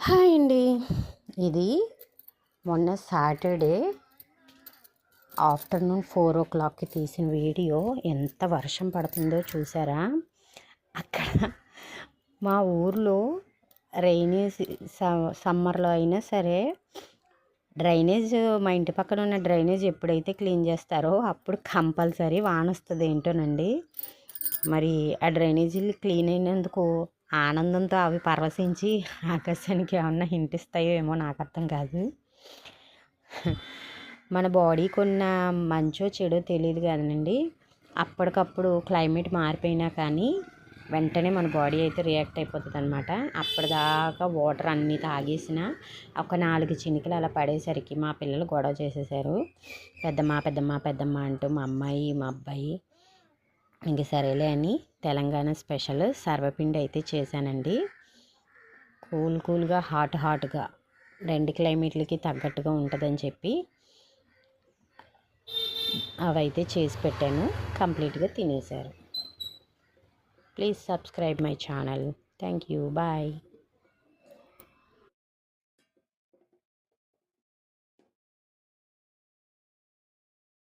Hi అండి. ఇది మొన్న సాటర్డే ఆఫ్టర్నూన్ 4 o'clockకి తీసిన వీడియో. ఎంత వర్షం పడుతుందో చూసారా? అక్కడ మా ఊర్లో రైనీ సమ్మర్లో అయినా సరే డ్రైనేజ్, మా ఇంటి పక్కన ఉన్న డ్రైనేజ్ ఎప్పుడైతే క్లీన్ చేస్తారో అప్పుడు కంపల్సరీ వాన వస్తుంది. ఏంటోనండి, మరి ఆ డ్రైనేజీలు క్లీన్ అయినందుకు ఆనందంతో అవి పరవశించి ఆకాశానికి ఏమన్నా హింట్ ఇస్తాయో ఏమో, నాకు అర్థం కాదు. మన బాడీకి ఉన్న మంచో చెడో తెలియదు కదండి. అప్పటికప్పుడు క్లైమేట్ మారిపోయినా కానీ వెంటనే మన బాడీ అయితే రియాక్ట్ అయిపోతుంది అనమాట. అప్పటిదాకా వాటర్ అన్నీ తాగేసిన ఒక 4 చినుకులు అలా పడేసరికి మా పిల్లలు గొడవ చేసేసారు. పెద్దమ్మ పెద్దమ్మ పెద్దమ్మ అంటూ మా అమ్మాయి మా అబ్బాయి. ఇంక సరేలే అని తెలంగాణ స్పెషల్ సర్వపిండి అయితే చేశానండి. కూల్గా హాట్గా 2 క్లైమేట్లకి తగ్గట్టుగా ఉంటుందని చెప్పి అవైతే చేసి పెట్టాను. కంప్లీట్గా తినేశారు. Please subscribe my channel. Thank you. Bye.